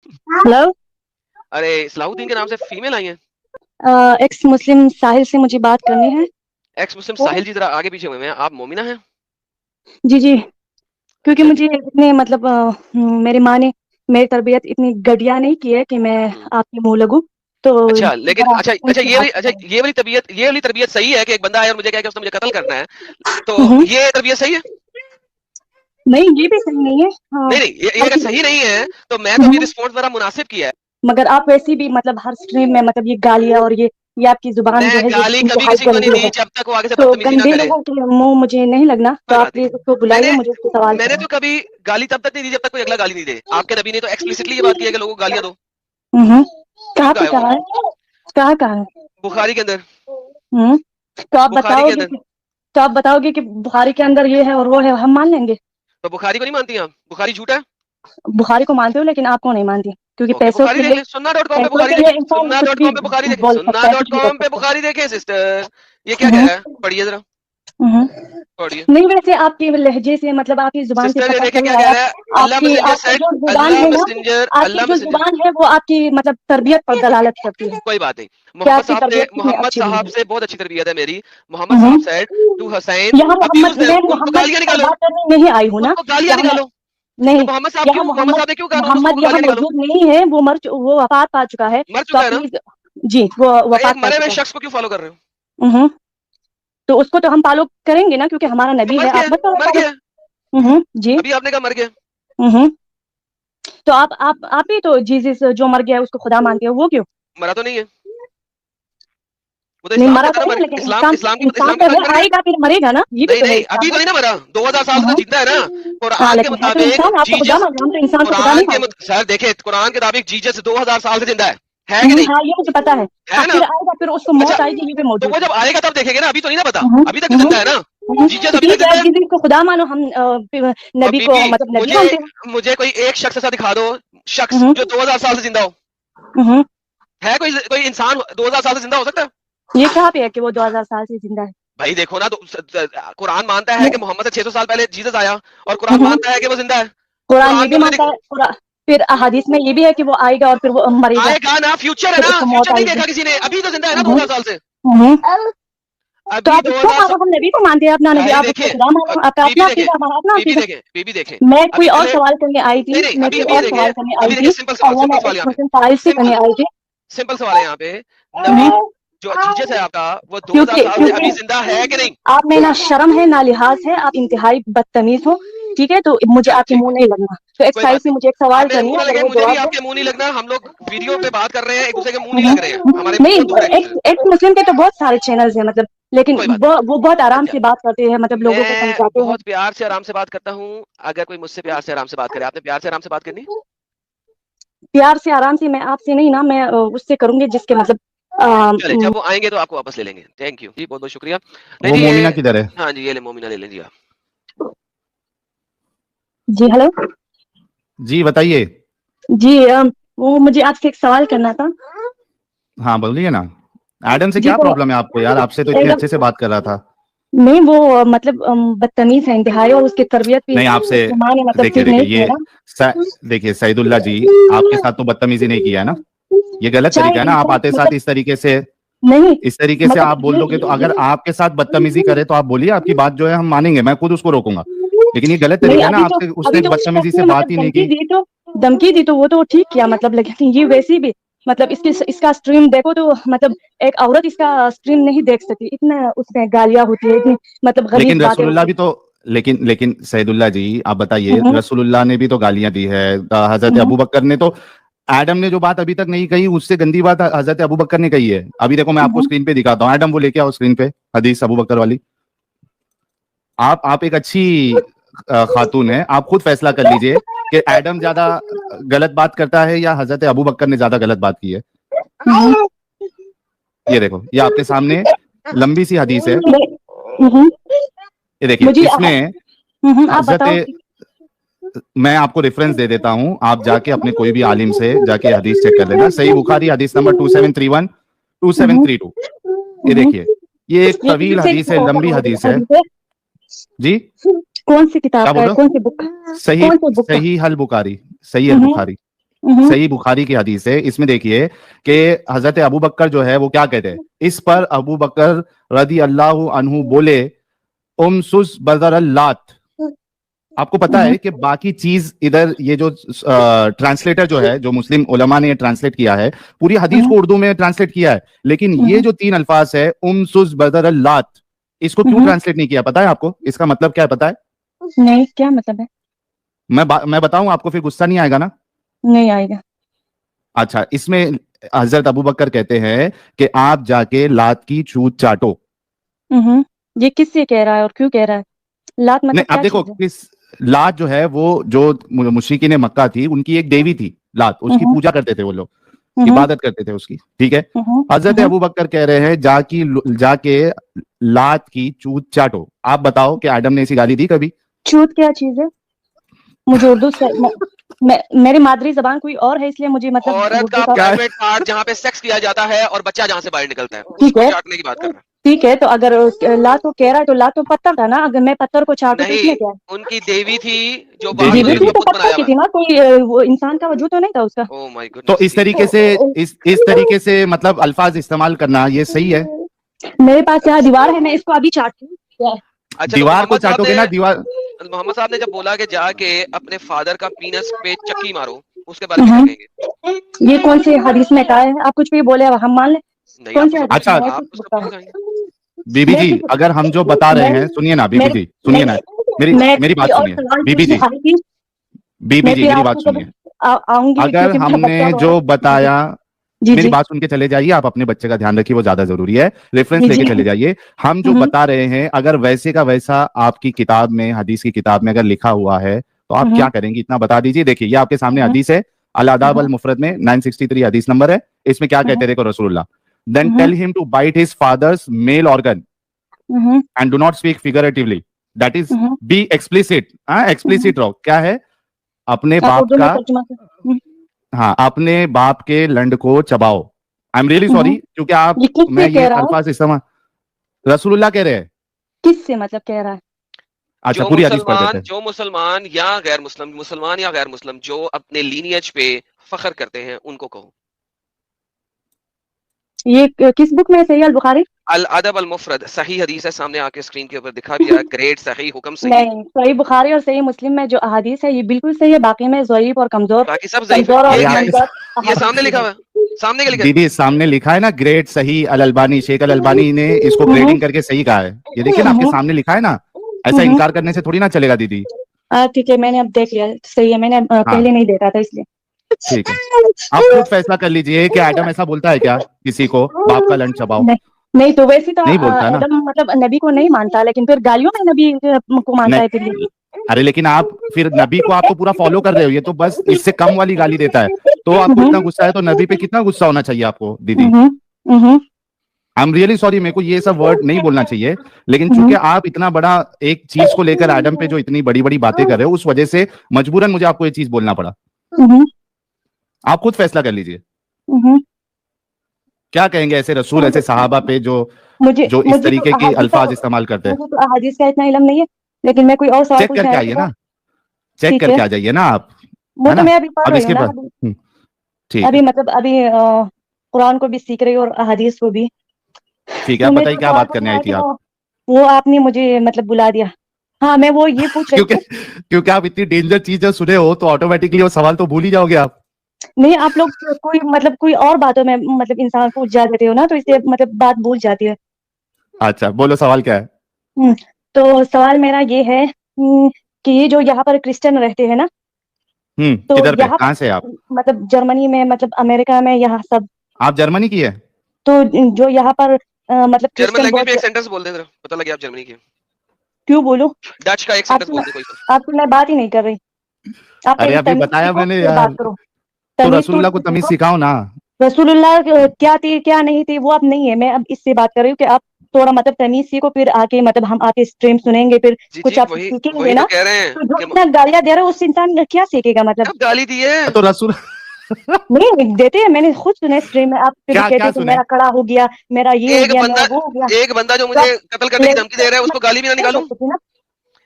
Hello. अरे सलाहुद्दीन के नाम से फीमेल आई हैं। एक्स मुस्लिम साहिल से मुझे बात करनी है। एक्स मुस्लिम साहिल जी जरा आगे पीछे हुए हैं, आप मोमिना हैं? जी जी, क्योंकि अच्छा जी। मुझे इतने मतलब मेरी माँ ने मेरी तरबियत इतनी घटिया नहीं की है कि मैं आपकी मुंह लगूं, तो अच्छा लेकिन जरा अच्छा अच्छा उनसे बात करना ये वाली तबीयत सही है कि एक बंदा आया और मुझे कहा कि उसने मुझे कत्ल करना है, तो है। ये तबीयत सही है? नहीं, ये भी सही नहीं है। हाँ, नहीं नहीं, ये अगर आपकी सही नहीं है तो मैं तो अभी हम्म, रिस्पॉन्स बड़ा मुनासिब किया है। मगर आप वैसे भी मतलब हर स्ट्रीम में मतलब ये गालियाँ और ये आपकी जुबान जो मैं है ये गाली कभी इंतहाई किसी को नहीं गंदी दी है। जब तक वो आगे से तो बदतमीजी ना गंदे करे। लोगों के मुंह मुझे नहीं लगना, तो कोई आप बात नहीं। प्लीज उसको बुलाइए, मैंने मुझे उससे सवाल मैंने करना तो कभी गाली तब तक नहीं दी जब तक कोई अगला गाली नहीं दे। आपके नबी ने तो एक्सप्लिसिटली ये बात की है कि लोगों को गालियां दो। है। क्यों कहाँ पे गायब हो? कहा है? कहाँ कहाँ है? बुखारी के अंदर। हम्म तो आप बुखारी के बताओगे अंदर। कि तो आप बताओगे कि बुखारी के अंदर ये है और वो है, हम मान लेंगे। तो बुखारी को नहीं मानती आप? बुखारी झूठा है। बुखारी को मानते हो लेकिन आपको नहीं मानती, क्योंकि ओके बुखारी देख ले, सुन्ना डॉट कॉम पे पैसों बुखारी के देखें, लिए इंसान सुन्ना कुछ डॉट भी कॉम पे बुखारी देखें, बोल सुन्ना सकता है, डॉट कुछ भी कर कॉम पे सकता है। बुखारी देखें सिस्टर। ये क्या कह हम्म, रहा है, पढ़िए जरा। हम्म। पढ़िए नहीं, वैसे आपके लहजे से मतलब आपकी जुबान से सिस्टर, ये पता देखे चल क्या रहा कह है। रहा है। अल्लाह आपकी मैसेंजर आपकी सेड, जो जुबान अल्लाह है ना, मैसेंजर, आपकी अल्लाह जो मैसेंजर। जुबान है वो आपकी मतलब तरबियत पर दलालत करती है कोई बात नहीं। कि आपकी तरबियत कितनी मोहम्मद अच्छी हुई साहब है। से बहुत अच्छी तरबियत है मेरी। मोहम्मद साहब हम्म। सेड टू हुसैन यहाँ अब्यूज मोहम्मद देम, मैं उनको मोहम्मद गालियां पर निकालो। बात करने नहीं आई हूँ ना। उनको गालियां यहाँ मैं निकालो। तो नहीं, यहाँ मोहम्मद मोहम्मद साहब ने क्यों कहा उनको मोहम्मद यहाँ गालियां निकालो? मौजूद नहीं है, वो वफात पा चुका है। मर तो चुका आप है ना? प्लीज, जी वो तो एक वफात पा मरे हुए चुका शख्स को क्यों फॉलो कर रहे हो? है। तो उसको तो हम फॉलो करेंगे ना, क्योंकि हमारा तो नबी मर है, गया, आप मत करो मर फॉलो। गया। जी। अभी आपने कहा मर गया। हम्म तो आप ही तो जीसस जो मर गया है उसको खुदा मानते हो, वो क्यों? मरा तो नहीं है वो, तो नहीं, इस्लाम मरा कहता तो है ना नहीं मर है, गया। लेकिन इस्लाम इंसान इस्लाम की इंसान इस्लाम की तो तरह है, मर गया। आएगा फिर मरेगा ना, ये भी नहीं तो है नहीं, इंसान अभी तो में। नहीं ना मरा, 2000 साल से जिंदा है ना। हाँ, कुरान के लेकिन है तो मुताबिक इंसान, आपको खुदा जीसस, मानते, हम तो इंसान को खुदा कुरान नहीं के मानते। सर देखे, कुरान के मुताबिक जीसस 2000 साल से जिंदा है कि नहीं? हाँ, ये मुझे पता है। है ना? फिर आएगा, फिर उसको अच्छा, मौत आएगी, ये भी तो मौजूद वो है। जब आएगा तब देखेंगे ना, अभी तो नहीं ना पता। हम्म, अभी तक तो हम्म, जिंदा है ना। जीसस तो अभी तक ठीक है, जिंदा आप है। जिस को खुदा मानो, हम और नबी को बीबी, मतलब नबी मुझे मानते हैं। मुझे कोई एक शख्स ऐसा दिखा दो, शख्स हम्म, जो 2000 साल से जिंदा हो। हम्म। है कोई कोई इंसान 2000 साल से जिंदा हो सकता है? ये कहाँ पे है कि वो 2000 साल से जिंदा है? भाई देखो ना, तो कुरान मानता है कि नहीं, मोहम्मद से 600 साल पहले जीसस आया, और कुरान हम्म, मानता है कि वो जिंदा है। कुरान ये कुरान में भी मुझे मानता है, फिर अहादीस में ये भी है कि वो आएगा और फिर वो मरेगा, आएगा ना, फ्यूचर है फिर ना, उसको मौत फ्यूचर नहीं आएगी। देखा किसी ने, अभी तो जिंदा है ना हम्म, 2000 साल से। हम्म। तो अभी आप उसको 2000 मानो, हम नबी को मानते हैं, अपना नबी, भाई आप उसको देखें, खुदा मानो, आपका बीबी अपना देखें, अकीदा, हमारा अपना बीबी अकीदा। देखें, बीबी देखें। मैं कोई अभी और गले, सवाल करने आई थी, नहीं नहीं, मैं अभी कोई अभी ये और देखें, सवाल करने आई अभी देखें, थी, सिंपल और सवाल, वो मैं सिंपल सवाल एक्स यहाँ पे, मुस्लिम साहिल से करने सिंपल आई थी। सिंपल सवाल है यहाँ पे। नबी हम्म, जो जीसस है आपका, वो 2000 क्योंकि साल से क्योंकि अभी जिंदा है कि नहीं? आप में ना शर्म है ना लिहाज है, आप इंतहाई बदतमीज हो। ठीक है, तो मुझे चलो आपके ठीक मुंह है, नहीं लगना, तो एक कोई साइड बात से नहीं। मुझे एक सवाल आप मेरे करनी मुंह है, ना अगर लगे, वो मुझे भी जवाब दो। आपके मुंह नहीं लगना। हम लोग वीडियो पे बात कर रहे हैं, एक दूसरे के मुंह नहीं लग रहे हैं, हमारे नहीं, फोन दूर है एक दूसरे से। एक्स मुस्लिम के तो बहुत सारे चैनल्स हैं मतलब, लेकिन कोई बात नहीं। वो बहुत आराम अच्छा, से बात करते हैं, मतलब लोगों को मैं समझाते हैं। बहुत प्यार से आराम से बात करता हूँ। अगर कोई मुझसे प्यार से आराम से बात करे, आपने प्यार से आराम से बात करनी है? प्यार से आराम से मैं आपसे नहीं ना, मैं उससे करूंगी जिसके मतलब चले, जब वो आएंगे तो आपको वापस ले लेंगे। थैंक यू जी, बहुत बहुत शुक्रिया। नहीं वो जी, ये मोमिना किधर है? हाँ जी, ये ले मोमिना ले लें जी आप। जी हेलो। जी बताइए। जी वो मुझे आपसे एक सवाल करना था। हाँ बोलिए ना। एडम से जी क्या तो प्रॉब्लम है आपको यार? आपसे तो इतने एकदम अच्छे से बात कर रहा था। नहीं, वो मतलब बदतमीज है इंतहाई, और उसकी तरबियत भी नहीं आपसे, उसकी माँ ने मतलब देखिए ठीक देखिए नहीं किया ये ना। देखिए सईदुल्ला जी, आपके साथ तो बदतमीजी नहीं किया है ना? ये गलत चाहे तरीका है ना। आप इंसान आते साथ मतलब इस नहीं, तरीके से आप मतलब बोल दोगे तो, अगर आपके साथ बदतमीजी करे तो आप बोलिए, आपकी बात जो है हम मानेंगे, मैं खुद उसको रोकूंगा। लेकिन ये गलत नहीं, तरीका है ना आपसे। अभी उसने तो उस बदतमीजी शख्स से ने बात मतलब ही नहीं की। धमकी दी तो वो तो ठीक किया मतलब, लेकिन ये वैसी भी मतलब इसका स्ट्रीम देखो तो मतलब एक औरत इसका स्ट्रीम नहीं देख सकती, इतना उसमें गालियां होती है, इतनी मतलब गलीज लेकिन बातें रसूलुल्लाह होती भी तो, लेकिन सैदुल्ला जी आप बताइए, है। रसूलुल्लाह ने भी तो गालियां दी है। हजरत अबू बकर ने तो, एडम ने जो बात अभी तक नहीं कही, उससे गंदी बात हजरत अबू बकर ने कही है। अभी देखो मैं आपको स्क्रीन पे दिखाता हूँ, एडम वो लेके आओ स्क्रीन पे, हदीस अबू बकर वाली। आप एक अच्छी खातून है, आप खुद फैसला कर लीजिए कि एडम ज्यादा गलत बात करता है या हजरत अबू बकर ने ज्यादा गलत बात की है। ये देखो, ये आपके सामने लंबी सी हदीस है, ये देखिए मुझे इसमें आप बताओ। हजरत, मैं आपको रेफरेंस दे देता हूं, आप जाके अपने कोई भी आलिम से जाके हदीस चेक कर लेना। सही बुखारी हदीस नंबर 2731 2732। ये देखिए, ये एक ये तवील किसी हदीस है, लंबी हदीस है। हदीस है? जी कौन सी किताब क्या का बोल है, रहे हो? कौन सी बुक? सही कौन सी बुक का? सही हल बुखारी, सही है हम्म, बुखारी। صحیح بخاری کی حدیث ہے, اس میں دیکھیے کہ حضرت ابو بکر جو ہے وہ کیا کہتے ہیں, اس پر ابو بکر رضی اللہ عنہ بولے امسس بدر اللات. آپ کو پتا ہے کہ باقی چیز ادھر یہ جو ٹرانسلیٹر جو ہے, جو مسلم علماء نے ٹرانسلیٹ کیا ہے, پوری حدیث کو اردو میں ٹرانسلیٹ کیا ہے, لیکن یہ جو 3 الفاظ ہے امسس بدر اللات, اس کو کیوں ٹرانسلیٹ نہیں کیا پتا ہے آپ کو؟ اس کا مطلب کیا ہے پتا ہے؟ نہیں, کیا مطلب ہے؟ میں بتاؤں آپ کو, پھر غصہ نہیں آئے گا نا؟ نہیں آئے گا. اچھا, اس میں حضرت ابو بکر کہتے ہیں کہ آپ جا کے لات کی چوت چاٹو. یہ کس سے کہہ رہا ہے اور کیوں کہہ رہا ہے؟ لات نہیں, مطلب اب کیا دیکھو, چیز ہے؟ لات جو ہے وہ جو مشرکین مکہ تھی, ان کی ایک دیوی تھی لات, اس کی پوجا کرتے تھے وہ لوگ, عبادت کرتے تھے اس کی, ٹھیک ہے. حضرت ابو بکر کہہ رہے ہیں جا کے لات کی چوت چاٹو. آپ بتاؤ کہ آدم نے ایسی گالی دی کبھی؟ چوت کیا چیز ہے؟ مجھے اردو میری مادری زبان کوئی اور ہے, اس لیے مجھے مطلب عورت اردو کا پرائیویٹ پارٹ جہاں پہ سیکس کیا جاتا ہے اور بچہ جہاں سے باہر نکلتا ہے, اس ٹھیک کو ہے, چاٹنے کی بات کر رہا ہے. ٹھیک ہے, تو اگر لات کو کہہ رہا ہے تو لات تو پتھر تھا نا, اگر میں پتھر کو چاٹوں تو اس میں نہیں, کیا ہے؟ ان کی دیوی تھی جو دیوی باہر دیوی اس تھی کا تو بت پتھر بنایا کی ہوا. تھی نا, کوئی وہ انسان کا وجود تو نہیں تھا اس کا. Oh my تو goodness, اس طریقے سے مطلب الفاظ استعمال کرنا یہ صحیح ہے؟ میرے پاس یہاں دیوار ہے, میں اس کو ابھی چاٹتی ہوں. اچھا, تو دیوار کو چاٹو گے نا, دیوار محمد صاحب نے جب بولا کہ جا کے اپنے فادر کا پینس پہ چکی مارو, اس کے بارے میں کیا کہیں گے؟ یہ کون سی حدیث میں کہا ہے؟ آپ کچھ بھی بولے ہم مان لیں. نہیں, کون آپ سی اس حدیث اچھا, میں آپ اس کا پروف دکھائیں گے. بی بی جی, اگر ہم جو بتا رہے ہیں, سنیے نا بی بی جی, سنیے نا, میری بات سنیے بی بی جی, بی بی جی میری بات سنیے. آؤں گی اگر ہم نے جو بتایا, جی میری جی بات سن کے چلے جائیے, آپ اپنے بچے کا دھیان رکھیے, وہ زیادہ ضروری ہے, ریفرنس لے کے چلے جائیے. ہم جو بتا رہے ہیں اگر ویسے کا ویسا آپ کی کتاب میں, حدیث کی کتاب میں اگر لکھا ہوا ہے تو آپ کیا کریں گے, اتنا بتا دیجیے. دیکھیے یہ آپ کے سامنے حدیث ہے, الاداب المفرد میں 963 حدیث نمبر ہے. اس میں کیا کہتے دیکھو رسول اللہ, then tell him to bite his father's male organ and do not speak figuratively. That is, be explicit. explicit رہو. کیا ہے؟ اپنے باپ کا, ہاں, اپنے باپ کے لنڈ کو چباؤ. آئی ایم ریئلی سوری, کیونکہ آپ, میں یہ الفاظ استعمال رسول اللہ کہہ رہے ہیں. کس سے مطلب کہہ رہا ہے؟ اچھا, پوری حدیث پڑھ دیتے ہیں. جو مسلمان یا غیر مسلم, مسلمان یا غیر مسلم جو اپنے لینیج پہ فخر کرتے ہیں ان کو کہو. یہ کس بک میں ہے؟ صحیح البخاری, الادب المفرد, صحیح حدیث ہے, سامنے آ کے اسکرین کے اوپر دکھا بھی رہا ہے. گریٹ, صحیح, حکم صحیح. نہیں, صحیح بخاری اور صحیح مسلم میں جو احادیث ہے یہ بالکل صحیح ہے, باقی میں ضعیف اور کمزور, باقی سب ضعیف کمزور اور ہے. منگت یہ سامنے لکھا ہوا ہے, سامنے کیا لکھا ہے؟ دیدی سامنے لکھا ہے نا, گریٹ صحیح الالبانی, شیخ الالبانی نے اس کو گریڈنگ کر کے صحیح کہا ہے. یہ دیکھیے نا آپ کے سامنے لکھا ہے نا, ایسا انکار کرنے سے تھوڑی نہ چلے گا دیدی. ٹھیک ہے, میں نے اب دیکھ لیا, صحیح ہے, میں نے پہلے نہیں دیکھا تھا اس لیے. ٹھیک ہے, آپ خود فیصلہ کر لیجئے کہ ایڈم ایسا بولتا ہے کیا کسی کو باپ کا لنڈ چباؤ؟ نہیں, تو ویسے تو نہیں بولتا ہے نا. ایڈم مطلب نبی کو نہیں مانتا, لیکن پھر گالیوں میں نبی کو مانتا ہے پھر. ارے لیکن آپ پھر نبی کو آپ تو پورا فالو کر رہے ہو, یہ تو بس اس سے کم والی گالی دیتا ہے. تو آپ کو اتنا غصہ ہے تو نبی پہ کتنا غصہ ہونا چاہیے آپ کو دیدی. آئی ایم ریئلی سوری, میرے کو یہ سب ورڈ نہیں بولنا چاہیے, لیکن چونکہ آپ اتنا بڑا ایک چیز کو لے کر ایڈم پہ جو اتنی بڑی بڑی باتیں کر رہے ہو, اس وجہ سے مجبوراً مجھے آپ کو یہ چیز بولنا پڑا. آپ خود فیصلہ کر لیجئے. کیا کہیں گے ایسے رسول, ایسے صحابہ پہ جو اس طریقے کے الفاظ استعمال کرتے ہیں؟ مجھے تو احادیث کا اتنا علم نہیں ہے, لیکن میں کوئی اور سوال چیک کر کے آئیے نا, چیک ٹھیک کر ہے, کے آ جائیے نا آپ, وہ ہے تو نا. میں ابھی پڑھ اب رہی اس ہوں کے نا, بعد ٹھیک ہے, ابھی مطلب ابھی قرآن کو بھی سیکھ رہی اور احادیث کو بھی. ٹھیک ہے. آپ بتائیے کیا بات کرنے آئی تھی آپ؟ وہ آپ نے مجھے مطلب بلا دیا. ہاں, میں وہ یہ پوچھ رہی تھی, کیونکہ آپ اتنی ڈینجر چیزیں سنے ہو تو آٹومیٹکلی وہ سوال تو بھول ہی جاؤ گے آپ. نہیں, آپ لوگ کوئی مطلب کوئی اور باتوں میں مطلب انسان پوچھ جاتے ہو نا, تو اس سے مطلب بات بھول جاتی ہے. اچھا, بولو سوال کیا ہے. تو سوال میرا یہ ہے کہ یہ جو یہاں پر کرسچن رہتے ہیں نا, تو کدھر پہ, یہاں کہاں سے آپ؟ مطلب جرمنی میں, مطلب امریکہ میں, یہاں سب. آپ جرمنی کی ہے؟ تو جو یہاں پر مطلب جرمن کرسچن لینگویج بہت. میں ایک سینٹنس بول دیں, پتہ لگے آپ جرمنی کی. کیوں بولوں؟ ڈچ کا ایک سینٹنس بول دیں کوئی. آپ سے میں بات ہی نہیں کر رہی. آپ ارے پہلے ابھی تمیز بتایا سیکھو میں نے پھر یار, بات کرو. تو تمیز رسول اللہ کو تمیز سکھاؤ نا. رسول اللہ کیا تھی کیا نہیں تھی وہ اب نہیں ہے, میں اب اس سے بات کر رہی ہوں کہ آپ تھوڑا مطلب تمیز سیکھو, پھر آ کے مطلب ہم آپ کے اسٹریم سنیں گے, پھر کچھ آپ سیکھیں گے نا. تو جو اتنا گالیاں دے رہا ہے اس انسان کیا سیکھے گا مطلب. کب گالی دی ہے؟ تو رسول نہیں دیتے ہیں, میں نے خود سنا اسٹریم میں, آپ پھر کہتے ہیں کہ میرا کڑا ہو گیا, میرا یہ ہو گیا, میرا وہ ہو گیا. ایک بندہ جو مجھے قتل کرنے کی دھمکی دے رہا ہے اس کو گالی بھی نہ نکالوں؟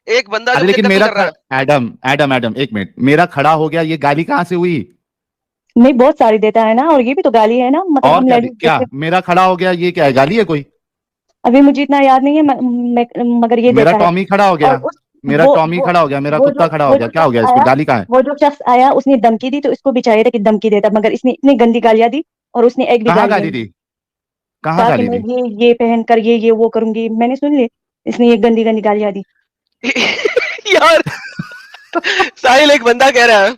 ایک بندہ جو مجھے لیکن قتل میرا کر رہا ہے. ایڈم ایک منٹ, میرا کھڑا ہو گیا, یہ گالی کہاں سے ہوئی؟ نہیں بہت ساری دیتا ہے نا, اور یہ بھی تو گالی ہے نا, مطلب اور ہم کیا لیڈیز کیا میرا کھڑا ہو گیا یہ کیا ہے, گالی ہے کوئی؟ ابھی مجھے اتنا یاد نہیں ہے مگر یہ میرا دیتا ہے. ٹامی کھڑا ہو اور گیا, میرا ٹامی کھڑا ہو گیا, میرا کتا کھڑا ہو گیا, کیا ہو گیا اس کو, گالی کہاں ہے؟ وہ جو شخص آیا اس نے دھمکی دی تو اس کو بھی چاہیے تھا کہ دھمکی دیتا, مگر اس نے اتنی گندی گالیاں دی اور اس نے ایک بھی کہاں گالی گالی نہیں دی. دی, کہاں کہا کہ گالی میں دی؟ یہ پہن کر یہ وہ کروں گی, میں نے سن لی, اس نے یہ گندی گندی گالیاں دی. یار ساحل ایک بندہ کہہ رہا ہے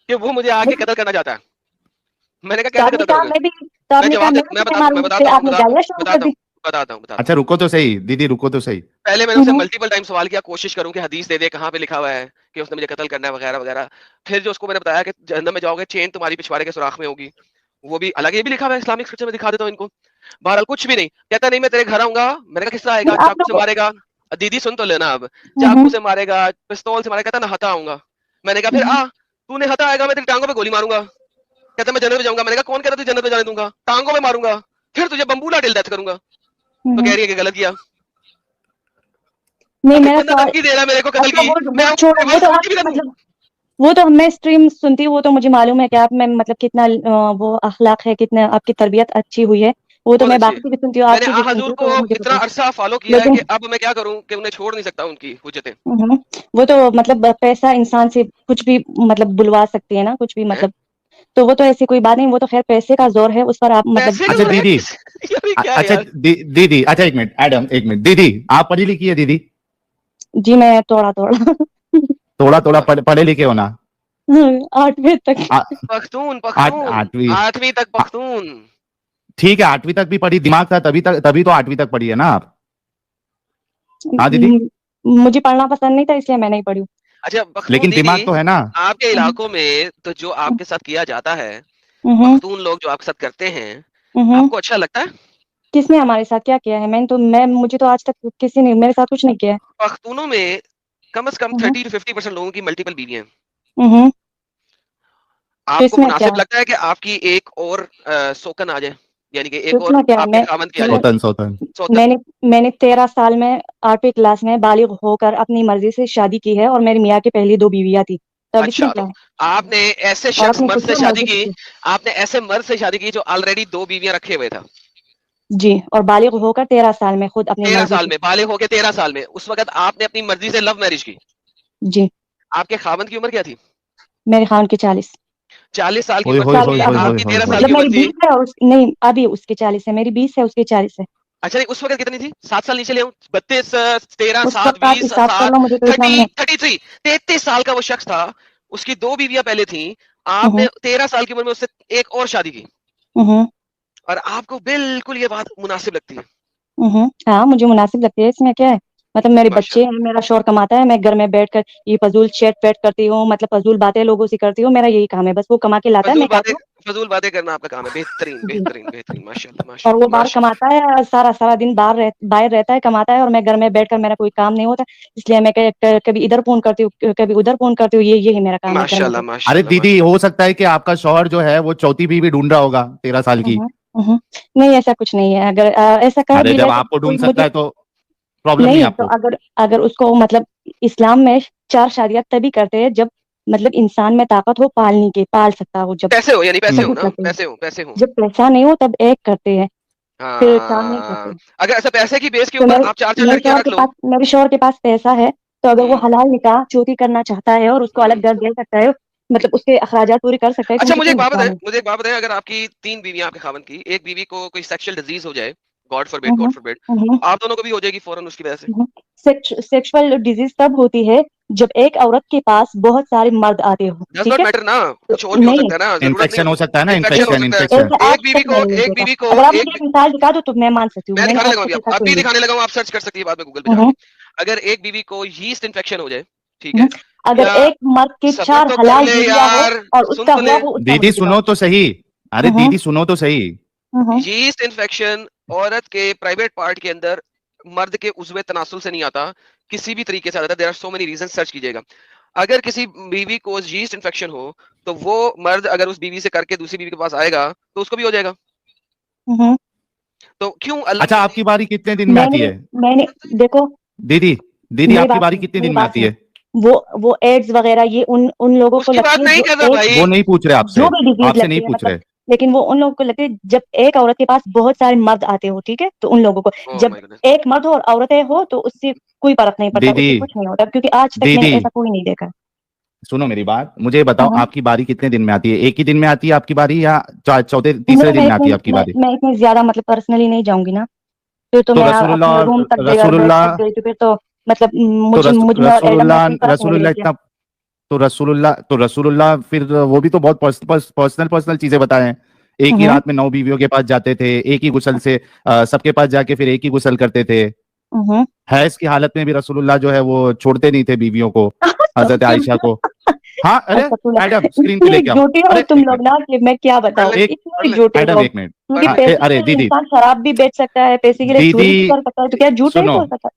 کہ وہ مجھے آ کے قتل کرنا چاہتا ہے. میں نے کہا تو کیسے آپ نے قتل کہا کرو گے؟ میں بھی, تو آپ میں نے کہا جواب میں بھی میں تمہیں ماروں گی, پھر آپ نے گالیاں شروع کر دی. بتاتا ہوں. اچھا رکو تو صحیح دیدی, رکو تو صحیح. پہلے میں نے اسے ملٹیپل ٹائم سوال کیا, کوشش کروں کہ حدیث دے دے کہاں پہ لکھا ہوا ہے کہ اس نے مجھے قتل کرنا ہے وغیرہ وغیرہ. پھر جو اس کو میں نے بتایا کہ جہنم میں جاؤ گے چین تمہاری پچھواڑے کے سوراخ میں ہوگی, وہ بھی الگ, یہ بھی لکھا ہوا ہے اسلامک اسکرپچر میں, دکھا دیتا ہوں ان کو. بہرحال کچھ بھی نہیں کہتا, نہیں میں تیرے گھر آؤں گا. میں نے کہا کس طرح آئے گا, نہیں آپ چاقو سے لوگ مارے گا؟ دیدی سن تو لینا, اب چاقو سے مارے گا, پستول سے مارے گا, کہتا نہ ہتا آؤں گا. میں نے کہا پھر تو نے ہتا آئے گا, میں تیری ٹانگوں پہ گولی ماروں گا. کہتا میں جنت میں جاؤں گا. میں نے کہا کون کہتا تجھے جنت میں جانے دوں گا, ٹانگوں پہ ماروں گا, پھر تجھے بمبولا ڈیل ڈیتھ کروں گا. تو کہہ رہی ہے کہ غلط کیا. نہیں, اب ایک میرا بندہ سوال دھمکی دے رہا ہے میرے کو قتل اچھا کی, وہ میں چھوڑو, وہ ریورس تو الٹی آپ بھی کی کر دوں. مطلب وہ تو میں اسٹریم سنتی ہوں, وہ تو مجھے معلوم ہے کہ آپ میں مطلب کتنا وہ اخلاق ہے, کتنا آپ کی تربیت اچھی ہوئی ہے, وہ تو بہت میں اچھی ہے. باقی کی بھی سنتی ہوں, میں آپ نے کی آ بھی سنتی حضور ہوں, کو تو مجھے پتا اتنا ہے. عرصہ فالو کیا ہے لیکن کہ اب میں کیا کروں کہ انہیں چھوڑ نہیں سکتا ان کی حجتیں. وہ تو مطلب پیسہ انسان سے کچھ بھی مطلب بلوا سکتی ہے نا, کچھ بھی مطلب, تو وہ تو ایسی کوئی بات نہیں, وہ تو خیر پیسے کا زور ہے اس پر, آپ مطلب پیسے کا اچھا زور ہے دیدی, یہ کیا ہے اچھا یار. دیدی, اچھا ایک منٹ ایڈم, ایک منٹ دیدی, آپ پڑھی لکھی ہے دیدی؟ جی میں تھوڑا تھوڑا تھوڑا تھوڑا پڑھے لکھے ہونا. 8ویں تک. پختون پختون, 8ویں, 8ویں تک پختون. ٹھیک ہے 8ویں تک بھی پڑھی, دماغ تھا تبھی تو 8ویں تک پڑھی ہے نا آپ. ہاں دیدی, مجھے پڑھنا پسند نہیں تھا اس لیے میں نہیں پڑھی. اچھا پختون لیکن دیدی, دماغ تو ہے نا. آپ کے علاقوں میں تو جو آپ کے ساتھ کیا جاتا ہے, ہوں پختون لوگ جو آپ کے ساتھ کرتے ہیں, آپ ہوں کو اچھا لگتا ہے؟ کس نے ہمارے ساتھ کیا کیا ہے؟ مجھے تو آج تک کسی نے میرے ساتھ کچھ نہیں کیا ہے. پختونوں میں کم از کم 30-50% لوگوں کی ملٹیپل بیویاں ہیں. ہوں تو آپ اس کو میں کیا مناسب لگتا ہے کہ آپ کی ایک اور سوکن آ جائے, یعنی کہ تو ایک اس اور میں کیا ہے, آپ کے خامند کی آ جائے سوتن سوتن؟ میں نے 13 سال میں 8ویں کلاس میں بالغ ہو کر اپنی مرضی سے شادی کی ہے, اور میری میاں کی پہلی 2 بیویاں تھی. تو اب اس میں اچھا, کیا تو ہے, آپ نے ایسے اور شخص اپنی مرد خوشی سے اور شادی مرضی کی, کی. آپ نے ایسے مرد سے شادی کی جو آلریڈی 2 بیویاں رکھے ہوئے تھا. جی, اور بالغ ہو کر 13 سال میں خود اپنی 13 مرضی سال سے. میں بالغ ہو کے 13 سال میں, اس وقت آپ نے اپنی مرضی سے لو میرج کی. جی, آپ کے خاوند کی عمر کیا تھی؟ میرے خاون کی 40. 40 سال کی ہوئے عمر ہوئے تھی, ہوئے ہوئے آپ ہوئے کی ہوئے 13 سال ہوئے. کی مطلب عمر میری تھی. 20 ہے, نہیں ابھی اس کی 40 ہے, میری 20 ہے, اس کی 40 ہے. اچھا نہیں, اس وقت کتنی تھی؟ 7 سال نیچے لے آؤں, 32 13 اس 7 وقت آپ 20 حساب کر 7 لو, مجھے تو اتنا بھی 33 33 سال کا وہ شخص تھا, اس کی 2 بیویاں پہلے تھیں, آپ نہیں. نے 13 سال کی عمر میں اس سے ایک اور شادی کی, اور آپ کو بالکل یہ بات مناسب لگتی ہے. ہاں مجھے مناسب لگتی ہے, اس میں کیا ہے, مطلب میرے ماشاء بچے ہیں, میرا شوہر کماتا ہے, میں گھر میں بیٹھ کر یہ فضول چیٹ پیٹ کرتی ہوں, مطلب فضول باتیں لوگوں سے کرتی ہوں, میرا یہی کام ہے, بس وہ کما کے لاتا ہے, میں کھاتی ہوں. فضول باتیں کرنا آپ کا کام ہے. بہترین جی, بہترین بہترین, ماشاء اللہ اور ماشاء وہ اللہ باہر ماشاء کماتا ہے, سارا دن باہر رہتا ہے, کماتا ہے, اور میں گھر میں بیٹھ کر میرا کوئی کام نہیں ہوتا, اس لیے میں کبھی ادھر فون کرتی ہوں, کبھی ادھر فون کرتی ہوں, یہی میرا کام ہے گھر ماشاء میں. اللہ ماشاء ارے اللہ دیدی ماشاء ہو سکتا ہے کہ آپ کا شوہر جو ہے وہ چوتھی بیوی ڈھونڈ رہا ہوگا 13 سال کی. نہیں ایسا کچھ نہیں ہے, اگر ایسا کر ارے بھی جب لے تو آپ کو کوئی ڈھونڈ مجھے سکتا ہے تو پرابلم نہیں نہیں, آپ تو کو. اگر اس کو مطلب اسلام میں 4 شادیاں تبھی کرتے ہیں جب مطلب انسان میں طاقت ہو پالنے کی, پال سکتا ہو جب, پیسے ہو, یعنی پیسے ہو تبھی نا, کرتے ہیں. پیسے ہو. جب پیسہ نہیں ہو تب ایک کرتے ہیں, پھر 4 نہیں ہاں, کرتے. اگر ایسا پیسے کی بیس کے تو اوپر آپ 4 لڑکیاں رکھ لو. میرے شوہر کے پاس پیسہ ہے, تو اگر وہ حلال نکاح چوری کرنا چاہتا ہے اور اس کو ہوں. الگ گھر دے سکتا ہے, مطلب اس کے اخراجات پورے کر سکتا ہے, تو اچھا مجھے مجھے کیوں ایک بات نکالنا بتائیں, اگر آپ کی 3 بیویاں آپ کے خاوند کی, ایک بیوی کو کوئی سیکشل ڈیزیز ہو جائے, گاڈ فار بیڈ, ہے. آپ دونوں کو بھی ہو جائے گی فوراً اس کی وجہ سے. سیکشل ڈیزیز تب ہوتی ہے جب ایک عورت کے پاس بہت سارے مرد آتے ہو, ڈز ٹھیک ناٹ ہے, میٹر نا, کچھ اور بھی ہو نہیں سکتا ہے نا, ضرورت انفیکشن ہو نہیں, سکتا ہے نا, انفیکشن ہو سکتا ہے. ایسے آپ ایک ایک بیوی کو اگر آپ مجھے ایک مثال دکھا دو تو میں مان سکتی ہوں, میں میں نے دکھانے آپ لگا کو ہوں, دکھا اب کوئی بھی نہیں. دکھانے لگا ہوں, آپ سرچ کر سکتی ہے بعد میں گوگل پہ جا کے. اگر ایک بیوی کو ییسٹ انفیکشن ہو جائے, ٹھیک ہے, اگر یا ایک مرد کی صبر 4 تو کر حلال لے بیویاں ہو یار, اور اس سن کا تو ہوا لے. وہ, اس کا دیدی مجھے سنو دکھاؤ. تو صحیح, ارے دیدی سنو تو صحیح. ییسٹ انفیکشن عورت کے پرائیویٹ پارٹ کے اندر مرد کے عضو تناسل سے نہیں آتا, کسی بھی طریقے سے آتا ہے. There are so many reason, search کیجیے گا. اگر کسی بیوی کو ییسٹ انفیکشن ہو تو وہ مرد اگر اس بیوی سے کر کے دوسری بیوی کے پاس آئے گا تو اس کو بھی ہو جائے گا. تو کیوں اچھا آپ کی باری کتنے دن میں آتی ہے میں نے دیکھو دیدی؟ دیدی آپ کی باری کتنے دن میں آتی ہے؟ وہ ایڈز وغیرہ یہ ان لوگوں کو لگتی ہے وہ نہیں پوچھ رہے آپ سے, آپ سے نہیں پوچھ رہے, لیکن وہ ان لوگوں کو لگتی ہے جب ایک عورت کے پاس بہت سارے مرد آتے ہو, ٹھیک ہے, تو ان لوگوں کو جب ایک مرد ہو اور عورتیں ہو تو اس سے کوئی فرق نہیں پڑتا, اس سے کچھ نہیں ہوتا, کیونکہ آج تک میں نے ایسا کوئی نہیں دیکھا. سنو میری بات, مجھے بتاؤ آپ کی باری کتنے دن میں آتی ہے؟ ایک ہی دن میں آتی ہے آپ کی باری یا چوتھے تیسرے دن میں آتی ہے آپ کی باری؟ میں اتنے زیادہ مطلب پرسنلی نہیں جاؤں گی نا, پھر تو میں اپنے روم تک رسول اللہ تک گئی تو پھر تو مطلب مجھ میں اور ایڈم میں کوئی فرق نہیں رہ گیا. تو رسول اللہ پھر وہ بھی تو بہت پرسنل چیزیں بتائے ہیں. ایک ہی رات میں 9 بیویوں کے پاس جاتے تھے, ایک ہی غسل سے سب کے پاس جا کے پھر ایک ہی غسل کرتے تھے. حیض کی حالت میں بھی رسول اللہ جو ہے وہ چھوڑتے نہیں تھے بیویوں کو, حضرت عائشہ کو. ہاں ارے ایڈم اسکرین پہ لے کے آؤ, تم لوگ نا کہ میں کیا بتاؤں, ایڈم ایک منٹ, ارے دیدی انسان شراب بھی بیچ سکتا ہے, پیسے کے لیے چوری بھی کر سکتا ہے, تو کیا جھوٹ نہیں بول سکتا؟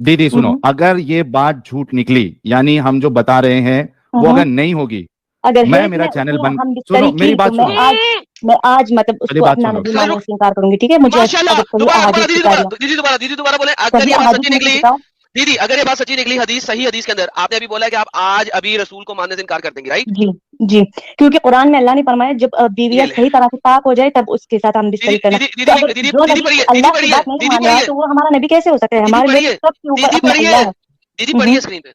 دیدی سنو, اگر یہ بات جھوٹ نکلی, یعنی ہم جو بتا رہے ہیں وہ اگر نہیں ہوگی, اگر میں میرا چینل بند, ہم سنو میری بات سنو, میں آج مطلب اس کو اپنا نبی ماننے سے انکار کروں گی, ٹھیک ہے, مجھے دوبارہ بولے اگر یہ بات سچی نکلی, دیدی اگر یہ بات سچی نکلی حدیث صحیح حدیث کے اندر آپ نے ابھی بولا کہ آپ آج ابھی رسول کو ماننے سے انکار کر دیں گے, رائٹ؟ جی, کیونکہ قرآن میں اللہ نے فرمایا جب بیویاں صحیح طرح سے پاک ہو جائے تب اس کے ساتھ ہم بستری کرنا. جو نبی اللہ کی بات نہیں مان رہا تو وہ ہمارا نبی کیسے ہو سکتا ہے؟ ہمارے لیے سب کے اوپر اپنا اللہ ہے. دیدی پڑھیے اسکرین پہ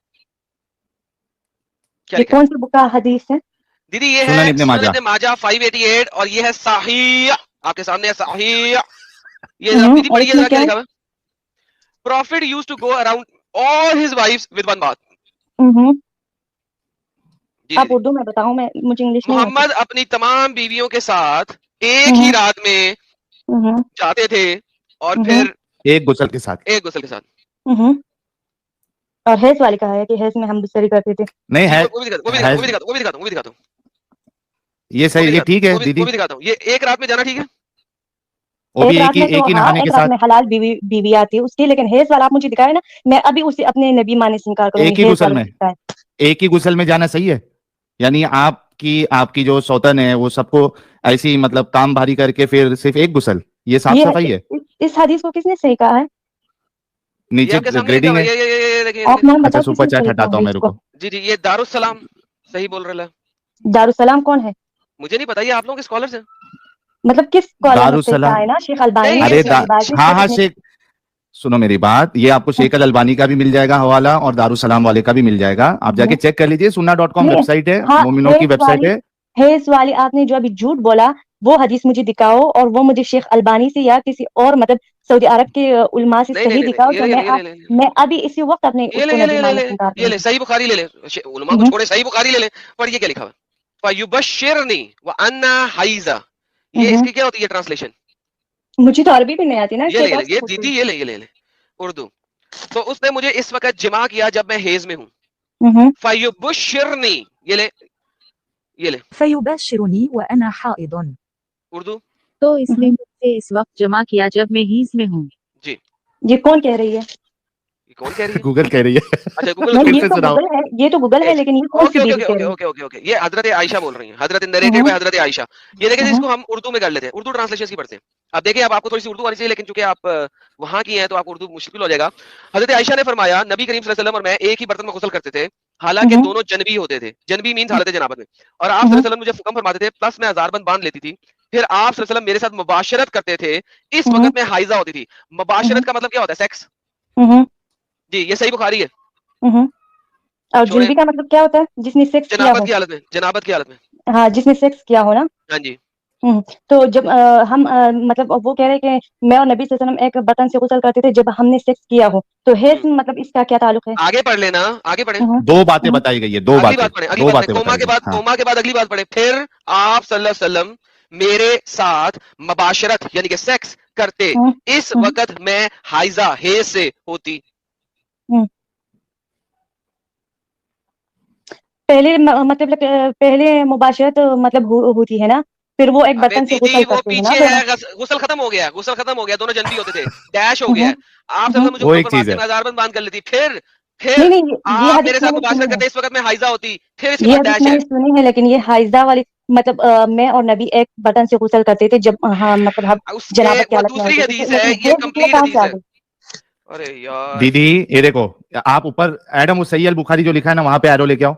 یہ کون سی بک کا حدیث ہے دیدی؟ یہ ہے سنن ابن ماجہ 588 اور یہ ہے صحیح, آپ کے سامنے ہے صحیح. یہ دیدی پڑھیے ذرا کیا لکھا ہوا ہے. Prophet used to go around all his wives with one bath. آپ اردو میں بتاؤں, میں مجھے انگلش نہیں. محمد اپنی تمام بیویوں کے ساتھ ایک ہی رات میں جاتے تھے اور پھر ایک غسل کے ساتھ. اور حیض والی کہا ہے کہ حیض میں ہم بستری کرتے تھے. نہیں ہے, وہ بھی دکھاتا ہوں. یہ صحیح, یہ ٹھیک ہے دیدی, وہ بھی دکھاتا ہوں. یہ ایک رات میں جانا ٹھیک ہے, وہ بھی ایک ہی نہانے کے ساتھ, حلال بیوی آتی ہے اس کی, لیکن حیض والا آپ مجھے دکھائے نا, میں ابھی اسے اپنے نبی ماننے سے انکار کروں گی. ایک ہی غسل میں جانا صحیح ہے؟ یعنی آپ کی جو سوتن ہے وہ سب کو ایسی مطلب کام بھاری کر کے پھر صرف ایک غسل, یہ صاف صفائی ہے؟ اس حدیث کو کس نے صحیح کہا ہے؟ نیچے گریڈنگ ہے, اچھا سپر چیٹ ہٹاتا ہوں میرے کو. جی یہ دارالسلام صحیح بول رہا ہے. دارالسلام کون ہے؟ مجھے نہیں پتا, یہ آپ لوگوں کے اسکالرز ہیں. مطلب کس کالم سے ہے نا, شیخ البانی؟ ہاں شیخ, سنو میری بات, یہ آپ کو شیخ الالبانی کا بھی مل جائے گا حوالہ اور دارالسلام والے کا بھی مل جائے گا, آپ جا کے چیک کر لیجئے. sunna.com ویب سائٹ ہے, مومنوں کی ویب سائٹ ہے. حیض والی آپ نے جو ابھی جھوٹ بولا وہ حدیث مجھے دکھاؤ, اور وہ مجھے شیخ البانی سے یا کسی اور مطلب سعودی عرب کے علماء سے صحیح دکھاؤ, تو میں ابھی اسی وقت اپنے یہ لے صحیح بخاری لے لیں, علماء کو چھوڑے صحیح بخاری لے لیں. پر یہ کیا لکھا ہوا ہے؟ فَيُبَشِّرْنِي وَأَنَّا حَيْزَةٌ, یہ اس کی کیا ہوتی ہے ٹرانسلیشن؟ مجھے تو عربی بھی نہیں آتی نا. یہ دیدی یہ لے اردو. تو اس نے مجھے اس وقت جمع کیا جب میں حیض میں ہوں. فَيُبَشِّرْنِي, یہ لے فَيُبَشِّرُنِي وَأَنَا حَائِضٌ, اردو. تو اس نے مجھے اس وقت جمع کیا جب میں حیض میں ہوں. جی یہ کون کہہ رہی ہے؟ کون کہہ رہی ہے؟ گوگل کہہ رہی ہے. اچھا گوگل ہے, یہ تو گوگل ہے, لیکن یہ کون سی بیوی کہہ رہی ہے؟ اوکے, یہ حضرت عائشہ بول رہی ہیں, حضرت نریٹڈ ہے حضرت عائشہ. یہ دیکھیں اس کو ہم اردو میں کر لیتے ہیں, اردو ٹرانسلیشن کی پڑھتے ہیں. اب دیکھیں آپ کو تھوڑی سی اردو آنی چاہیے, لیکن چونکہ آپ وہاں کی ہیں تو آپ کو اردو مشکل ہو جائے گا. حضرت عائشہ نے فرمایا نبی کریم صلی اللہ علیہ وسلم اور میں ایک ہی برتن میں غسل کرتے تھے, حالانکہ دونوں جنبی ہوتے تھے. جنبی مینس حالت جنابت میں. اور آپ صلی اللہ علیہ وسلم مجھے حکم فرماتے تھے, پلس میں ہزار بند باندھ لیتی تھی. پھر آپ صلی اللہ علیہ وسلم میرے ساتھ مباشرت کرتے تھے, اس وقت میں حائضہ ہوتی تھی. مباشرت کا مطلب کیا ہوتا ہے؟ سیکس. جی یہ صحیح بخاری ہے. اور جنبی کا مطلب کیا ہوتا ہے؟ جس نے سیکس کیا ہو. جنابت کی حالت میں. ہاں, جس نے سیکس کیا ہو نا. ہاں جی. تو جب ہم مطلب وہ کہہ رہے کہ میں اور نبی صلی اللہ علیہ وسلم ایک برتن سے غسل کرتے تھے جب ہم نے سیکس کیا ہو, تو حیض مطلب اس کا کیا تعلق ہے؟ آگے پڑھ لینا, آگے پڑھیں. دو باتیں بتائی گئی ہے, دو باتیں کوما کے بعد اگلی بات پڑھیں. پھر آپ صلی اللہ علیہ وسلم میرے ساتھ مباشرت یعنی کہ سیکس کرتے, اس وقت میں حائضہ حیض سے ہوتی. پہلے مطلب پہلے مباشرت مطلب ہوتی ہے نا, پھر وہ ایک برتن سے غسل کرتے ہیں نا. غسل ختم ہو گیا, دونوں جنبی ہوتے تھے, ڈیش ہو گیا. آپ مجھے ہزار بند باندھ کر لیتی, پھر آپ میرے ساتھ مباشرت کرتے, اس وقت میں حائضہ ہوتی, پھر اس کے بعد ڈیش ہے. سنی ہے, لیکن یہ حائضہ والی مطلب میں اور نبی ایک برتن سے غسل کرتے تھے جب ہاں مطلب جنابت کی حالت میں دوسری حدیث ہے, یہ کمپلیٹ حدیث ہے. ارے یار دیدی یہ دیکھو, आप ऊपर एडम उस सही अल बुखारी जो लिखा है ना वहां पे एरो लेके आओ,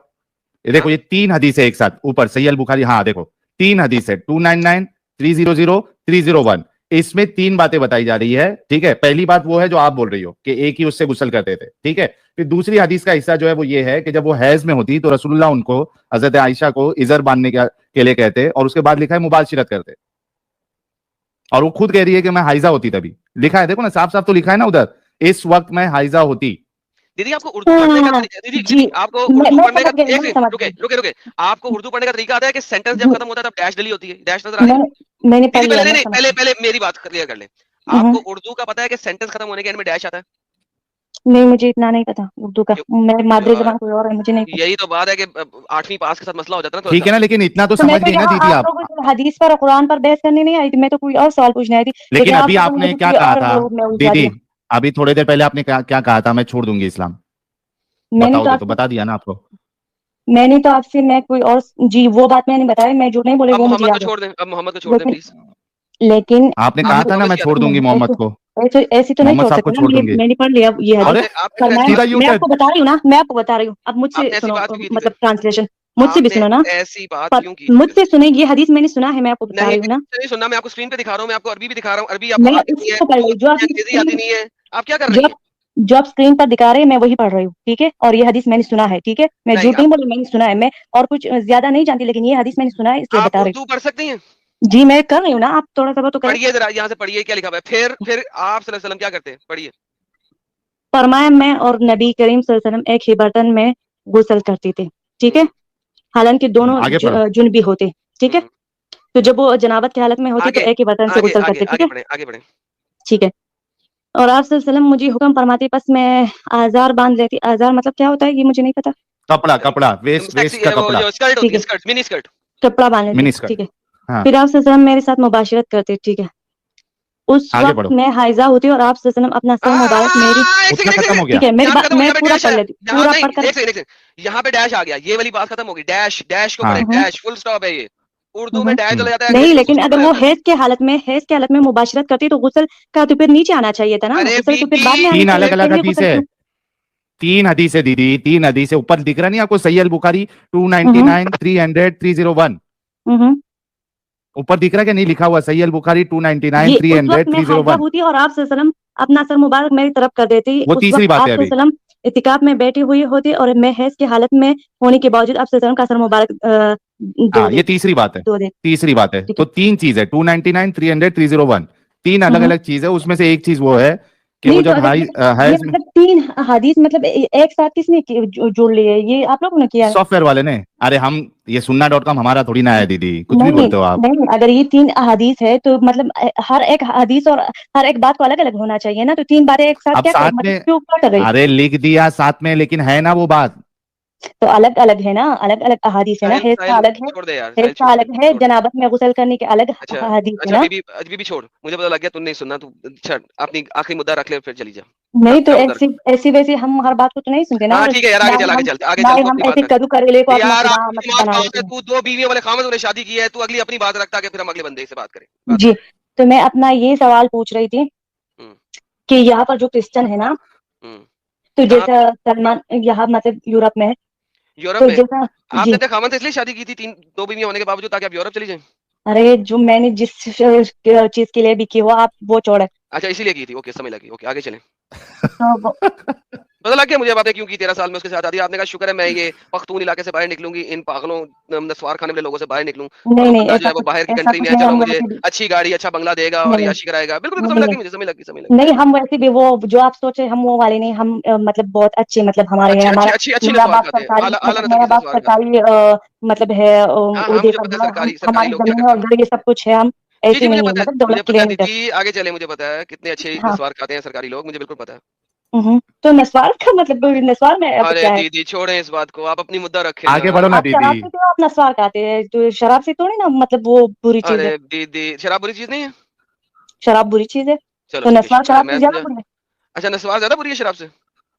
ये देखो ये 3 हदीस है एक साथ ऊपर सही अल बुखारी, हाँ देखो 3 हदीस है 299 300 301, इसमें 3 बातें बताई जा रही है, ठीक है। पहली बात वो है जो आप बोल रही हो कि एक ही उससे गुस्ल करते थे, ठीक है। फिर दूसरी हदीस का हिस्सा जो है वो ये है कि जब वो हैज में होती तो रसूलुल्लाह उनको हजरत आयशा को इजर बांधने के लिए कहते, और उसके बाद लिखा है मुबाशिरत करते, और वो खुद कह रही है कि मैं हाइजा होती तभी, लिखा है देखो ना साफ साफ तो लिखा है ना उधर, इस वक्त मैं हाइजा होती। दीदी आपको उर्दू पढ़ने का दीदी आपको उर्दू पढ़ने का रुके आपको उर्दू पढ़ने का तरीका आता है कि सेंटेंस जब खत्म होता है तब डैश डली होती है, डैश नजर आ रही है? मैंने पहले मेरी बात क्लियर कर ले, आपको उर्दू का पता है कि सेंटेंस खत्म होने के एंड में डैश आता है? नहीं, मुझे इतना नहीं पता उर्दू का, मैं मादरी जबान कोई और है, मुझे नहीं पता। यही तो बात है कि 8वीं पास के साथ मसला हो जाता है ना, ठीक है ना, लेकिन इतना तो समझ गई ना दीदी आप। हदीस पर कुरान पर बहस करने नहीं आई थी, मैं तो कोई और सवाल पूछने आई थी। लेकिन अभी आपने क्या कहा था दीदी, अभी थोड़ी देर पहले आपने क्या कहा था, मैं छोड़ दूंगी इस्लाम, बताओ तो बता दिया ना आपको। मैंने तो आपसे मैं कोई और जी वो बात मैंने बताई, मैं झूठ नहीं बोली, वो मुझे याद है। छोड़ दें, अब मोहम्मद को छोड़ दें प्लीज। लेकिन आपने कहा था ना मैं छोड़ दूंगी मोहम्मद को, ऐसी तो नहीं छोड़ सकती, मैंने पढ़ लिया ये हदीस, मैं आपको बता रही हूँ ना, मैं आपको बता रही हूँ, अब मुझसे सुनो, मतलब ट्रांसलेशन मुझसे भी सुनो ना, ऐसी बात क्यों की? मुझसे सुने, ये हदीस मैंने सुना है, मैं आपको बता रही हूँ ना। नहीं सुनना, मैं आपको स्क्रीन पे दिखा रहा हूँ, मैं आपको अरबी भी दिखा रहा हूँ, अरबी आपको आती नहीं है, आप क्या कर रही हैं? जो आप स्क्रीन पर दिखा रहे हैं मैं वही पढ़ रही हूँ, ठीक है, और ये हदीस मैंने सुना है, ठीक है, मैं झूठ नहीं बोली, मैंने सुना है, मैं और कुछ ज्यादा नहीं जानती, लेकिन ये हदीस मैंने सुना है इसलिए बता रही हूँ। पढ़ सकती हैं? जी मैं कर रही हूँ ना, आप थोड़ा सा तो पढ़िए जरा, यहाँ से पढ़िए क्या लिखा हुआ है। फिर आप सल्लल्लाहु अलैहि वसल्लम क्या करते हैं, पढ़िए। फरमाया मैं और नबी करीम सल्लल्लाहु अलैहि वसल्लम एक ही बर्तन में गुस्ल करते थे, ठीक है, हालांकि दोनों जुनबी होते, ठीक है, तो जब वो जनाबत की हालत में होते तो एक ही बर्तन से गुस्ल करते, ठीक है, आगे बढ़े, ठीक है। और आप सल्लल्लाहु अलैहि वसल्लम मुझे हुक्म फरमाते, बस मैं आजार बांध लेती, आजार मतलब क्या होता है ये मुझे नहीं पता, कपड़ा वेस्ट का कपड़ा, मिनी स्कर्ट, कपड़ा बांध लेती, ठीक है। फिर आप सल्लल्लाहु अलैहि वसल्लम मेरे साथ मुबाशिरत करते, ठीक है, उस वक्त मैं हाइजा होती और आप सल्लल्लाहु अलैहि वसल्लम अपना सर मुबारक मेरी, ठीक है, मेरी बात मैं पूरा पढ़ लेती, पूरा पढ़कर यहाँ पे डैश आ गया, ये वाली बात खत्म होगी, डैश डैश को पढ़े, डैश फुल स्टॉप है, ये उर्दू में डैश चला जाता है नहीं, लेकिन अगर वो हैज के हालत में मुबाशिरत करती तो गुस्ल का तो फिर नीचे आना चाहिए था ना, गुस्ल तो फिर बाद में। 3 अलग अलग हदीस है, 3 हदीस है दीदी, 3 हदीस है, ऊपर दिख रहा नहीं आपको सही अल बुखारी 299 300 301, ऊपर दिख रहा है कि नहीं लिखा हुआ सही अल बुखारी 299 300 301 होती और आप सल्लम अपना सर मुबारक मेरी तरफ कर देती, वो तीसरी बात है। अभी इतिकाफ में बैठी हुई होती और मैं हैज की हालत में होने के बावजूद आप सल्लम का सर मुबारक ये तीसरी बात है, तीसरी बात है। तो 3 चीज है 299 300 301, 3 अलग अलग चीज है, उसमें से एक चीज वो है कि वो जब मतलब 3 हदीस मतलब एक साथ किसने जोड़ लिए, ये आप लोगों ने किया है, सॉफ्टवेयर वाले ने। अरे हम ये सुन्ना.com हमारा थोड़ी ना है दीदी, कुछ भी बोलते हो आप। नहीं, अगर ये 3 हदीस है तो मतलब हर एक हदीस और हर एक बात को अलग अलग होना चाहिए ना, तो 3 बातें एक साथ क्या कर रही? अरे लिख दिया साथ में, लेकिन है ना वो बात तो अलग अलग है ना, अलग अलग अहादीस है ना, हैज का अलग है, हैज का अलग है, जनाबत में गुस्ल करने के अलग अहादीस है ना। अभी छोड़, मुझे पता लग गया तू नहीं सुनना, तू छट अपनी आखिरी मुद्दा रख ले फिर चली जा। नहीं तो ऐसी वैसी हम हर बात को तो नहीं सुनते ना। ठीक है यार, आगे चल हम ऐसे कदू करेले को यार, तू 2 बीवियों वाले खामद ने शादी की है, तू अगली अपनी बात रखता है, फिर हम अगले बंदे से बात करें। जी, तो मैं अपना ये सवाल पूछ रही थी कि यहाँ पर जो क्रिश्चियन है ना, तो जैसा सलमान यहाँ मतलब यूरोप में, यूरोप में आपने तो खामद इसलिए शादी की थी 2 बीवियां होने के बावजूद ताकि आप यूरोप चली जाएं? अरे जो मैंने जिस चीज के लिए भी की हो आप वो छोड़े। अच्छा इसीलिए की थी, ओके समझ लगी, ओके आगे चलें। पता लग गया मुझे बातें क्यों की 13 साल में उसके साथ आती। आपने कहा शुक्र है मैं ये पख्तून इलाके से बाहर निकलूंगी, इन पागलों नस्वार खाने वाले लोगों से बाहर निकलूं, नहीं, जो है वो बाहर की कंट्री में है, चलो मुझे अच्छी गाड़ी अच्छा बंगला देगा और याशी कराएगा। बिल्कुल समझ लगी, मुझे समझ लगी। नहीं हम वैसे भी वो जो आप सोचे हम वो वाले नहीं, हम मतलब बहुत अच्छे मतलब हमारे हैं, हमारा सरकारी मतलब है, हमारी जमीन और ये सब कुछ है, हम ऐसे नहीं है मतलब दौलत के लिए। आगे चले, मुझे पता है कितने अच्छे नस्वार खाते हैं सरकारी लोग, मुझे बिल्कुल पता है। तो नस्वार का मतलब नस्वार में अब क्या है? दीदी छोड़ें इस बात को, आप अपनी मुद्दा रखें, आगे बढ़ो ना दीदी। आप नस्वार खाते हैं तो शराब से थोड़ी ना मतलब वो बुरी चीज है। दीदी शराब बुरी चीज नहीं है, शराब बुरी चीज है तो नस्वार शराब से ज्यादा बुरी है। अच्छा नस्वार ज्यादा बुरी है शराब से?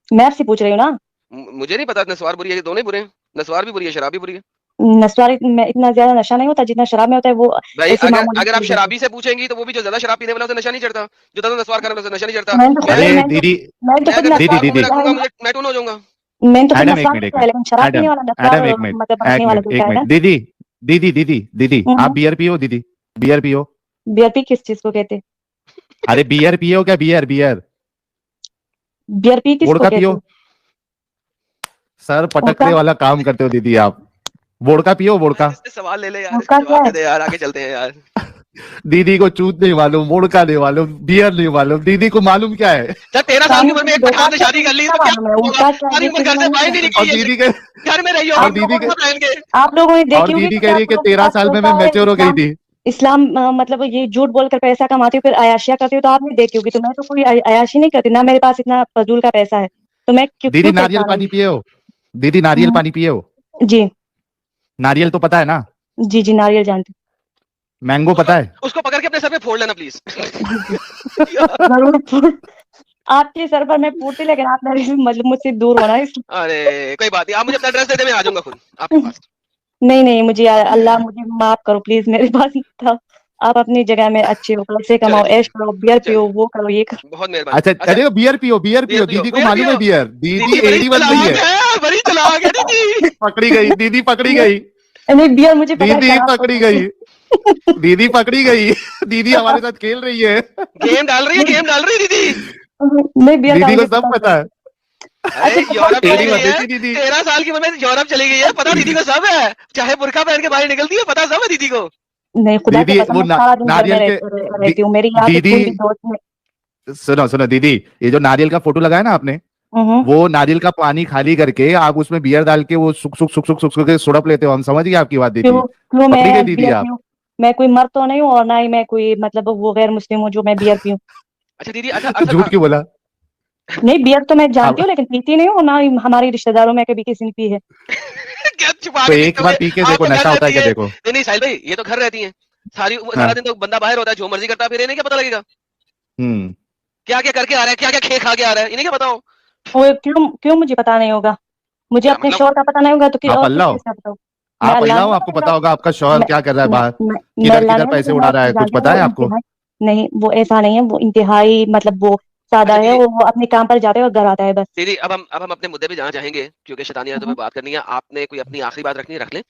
मैं आपसे पूछ रही हूँ ना, मुझे नहीं पता नस्वार बुरी है, दोनों ही बुरे हैं, नस्वार भी बुरी है शराब भी बुरी है। नशवारी में इतना ज्यादा नशा नहीं होता जितना शराब में होता है वो भाई ऐसे मामूली अगर आप चीज़ है। शराबी से पूछेंगी तो वो भी जो ज्यादा शराब पीने वाला उसे नशा नहीं चढ़ता, जो ज्यादा नस्वार करने वाला उसे नशा नहीं चढ़ता। मैंने तो अरे मैंने तो दीदी मैं तो मैं खुद अगर दीदी नस्वार को दीदी भी रखूंगा मुझे मैं टून हो जाऊंगा। मैंने तो खुद एडम एक नशवार मिनट एक किया है, लेकिन शराब पीने मिनट वाला एडम नशवार एडम एक मिनट मतलब रखने वाला जो एक है ना। मिनट दीदी दीदी दीदी दीदी आप बियर पियो दीदी, बियर पियो। बीआरपी किस चीज को कहते हैं? अरे बियर पियो क्या, बियर बियर बीआरपी किसको वोडका कहते पियो। हैं? सर उनका पटकने वाला काम करते हो दीदी आप। वोडका पियो वोडका। इससे सवाल ले ले यार, उनका इसका क्या जवाब है? दे दे यार, आगे चलते हैं यार। दीदी को चूत नहीं मालूम, वोडका नहीं मालूम, बियर नहीं मालूम, दीदी को मालूम क्या है? सर 13 साल की उम्र में एक पठान ने शादी कर ली तो क्या मालूम है होगा? उनका क्या, सारी ये उम्र चीजें घर से मैं बाहर नहीं नहीं जानती। और निकली है, दीदी के घर में रही हो, और हम दीदी लोगों के को पहन के। आप लोगों ने और देखी होगी दीदी कि कह रही है आप कि लोगों के 13 पास साल में पैसा मैं है, मैच्योर हो गई थी। इस्लाम मतलब ये झूठ बोलकर पैसा कमाती हूँ फिर अयाशिया करती हूँ, तो आपने देखी होगी। तो मैं तो कोई अयाशी नहीं करती ना, मेरे पास इतना फजूल का पैसा है, तो मैं क्यों दीदी क्यों नारियल परेशान पानी पिए हो? दीदी नारियल हूँ? पानी पिए हो? जी नारियल तो पता है ना? जी जी नारियल जानती मैंगो पता है? उसको पकड़ के अपने सर पे फोड़ लेना प्लीज। हूँ। जरूर आपके सर पर मैं पूछती, लेकिन आप मेरे मतलब मुझसे दूर होना है अरे कोई बात नहीं, आप मुझे अपना एड्रेस दे दे, मैं आ जाऊंगा खुद आपके पास। नहीं नहीं, मुझे अल्लाह मुझे माफ करो प्लीज, मेरे पास नहीं था। आप अपनी जगह में अच्छे हो, पैसे चलो कमाओ, ठीक ऐश है, करो, बियर चलो पियो, वो करो, ये करो। बहुत मेहरबानी। अच्छा अच्छा अरे बियर पियो, बियर बियर पियो, पियो, दीदी को बियर मालूम है पियो। बियर। दीदी दीदी बड़ी 81 बंदी चालाक है। है, बड़ी चालाक है दीदी। पकड़ी गई दीदी, पकड़ी गई नहीं बियर मुझे पता है दीदी, शराब को पकड़ी कहते गई दीदी, पकड़ी गई दीदी हमारे साथ खेल रही है। गेम डाल रही है, गेम डाल रही है दीदी। हैं। नहीं बियर का दीदी को मुझे सब पता है। अरे यूरोप चली 81 गई है, बंदी थी दीदी। 13 साल की उम्र में यूरोप चली गई है, पता दीदी को सब है। चाहे बुरका पहन के बाहर निकलती है, पता सब है दीदी को। नहीं, खुदा की दीदी कसम वो मैं सारा दिन घर में नारियल के रहती हूँ। मेरी यहाँ की दीदी कोई भी दोस्त नहीं। सुनो सुनो दीदी, ये जो नारियल का फोटो लगाया ना आपने, हम्म, वो नारियल का पानी खाली करके आप उसमें बियर डाल के वो सुख सुख सुख सुख सुख सुख के सुड़प लेते हो। हम समझ गए आपकी बात दीदी। क्यों क्यों पकड़ी गई मैं दीदी बियर आप। पीऊँ? मैं कोई मर्द तो नहीं हूँ, और ना ही मैं कोई मतलब वो गैर मुस्लिम हूँ जो मैं बियर पीऊँ। अच्छा दीदी, अच्छा तो झूठ क्यों बोला? नहीं बियर तो मैं जानती आप हूँ, लेकिन पीती नहीं हूँ, ना ही हमारे रिश्तेदारों में कभी किसी ने पी है। क्या छुपा तो के एक पीते बार हुए? पी के आप देखो, तो घर नशा होता है रहती क्या है। देखो। नहीं नहीं साहिल भाई, ये तो घर रहती है सारा हाँ। दिन, तो बंदा बाहर होता है, जो मर्जी करता है, फिर इन्हें क्या पता लगेगा हम्म। क्या क्या करके आ रहा है, क्या क्या खे खा के आ रहा है, इन्हें क्या बताओ। वो क्यों क्यों मुझे पता नहीं होगा? मुझे क्या अपने मतलब? शोर का पता नहीं होगा तो आप और किस अल्लाह हो? चीज का बताऊँ? मैं आप अल्लाह अल्लाह नहीं हो, हूँ, आपको लेकिन पता होगा आपका शौहर मैं क्या कर रहा है मैं बाहर, मैं किधर अल्लाह किधर नहीं हूँ, पैसे लेकिन मैं उड़ा एक रहा है, चीज कुछ जानती हूँ, पता वो है आपको? इंतहाई नहीं, वो ऐसा नहीं है, वो इंतहाई मतलब वो सादा अच्छा है, दीदी, वो अपने काम पर जाता है और घर आता है बस। दीदी अब हम अपने मुद्दे पे जाना चाहेंगे, क्योंकि शैतानियां तो पे बात करनी है। आपने कोई अपनी आखिरी बात रखनी है, रख ले।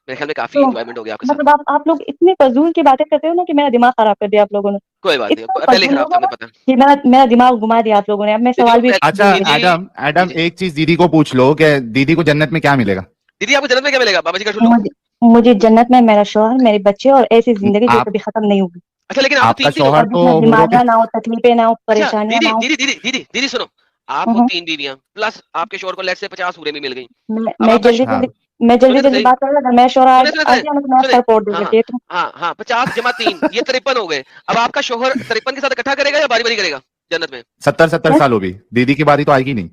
मेरे ख्याल में काफी तो इंजॉयमेंट हो गया आपके साथ। मतलब आप लोग इतने फजूल की बातें करते हो ना कि मेरा दिमाग खराब कर दिया आप लोगों ने। कोई बात नहीं, इतना पहले ही फजूल खराब लोग था, हो हमें ना पता है। कि मेरा दिमाग घुमा दिया आप लोगों ने। अब मैं दीदी सवाल भी अच्छा दीदी एडम, दीदी एक चीज दीदी को पूछ लो कि दीदी को जन्नत में क्या मिलेगा। दीदी आपको जन्नत में क्या मिलेगा? बाबा जी का ठुल्लू। मुझे मुझे जन्नत में मेरा शौहर, मेरे बच्चे और ऐसी जिंदगी जो आप कभी खत्म नहीं होगी, अच्छा लेकिन आप तो आपका तीन तीन हो। शौहर और तो जिसमें हूरों के बीमारियां ना हो, तकलीफें ना हो, अच्छा परेशानियां दीदी ना हो। दीदी दीदी दीदी दीदी सुनो, आपको हम्म, 3 बीवियां प्लस आपके शोहर को लेट से 50 हूरें भी मिल गई। मैं अब मैं आपका जल्दी हाँ जल्दी मैं जल्दी सुने तो जल्दी सही, बात करूँ, अगर मैं शौहर सुने सुने आ सुने गया ना तो मैं सुने। उसका रिपोर्ट दे हाँ देती हूँ। हाँ 50 जमा 3 ये 53 हो गए। अब आपका शोहर 53 के साथ इकट्ठा करेगा या बारी बारी करेगा जन्नत में? 70 साल हो गई, दीदी की बारी तो आएगी नहीं।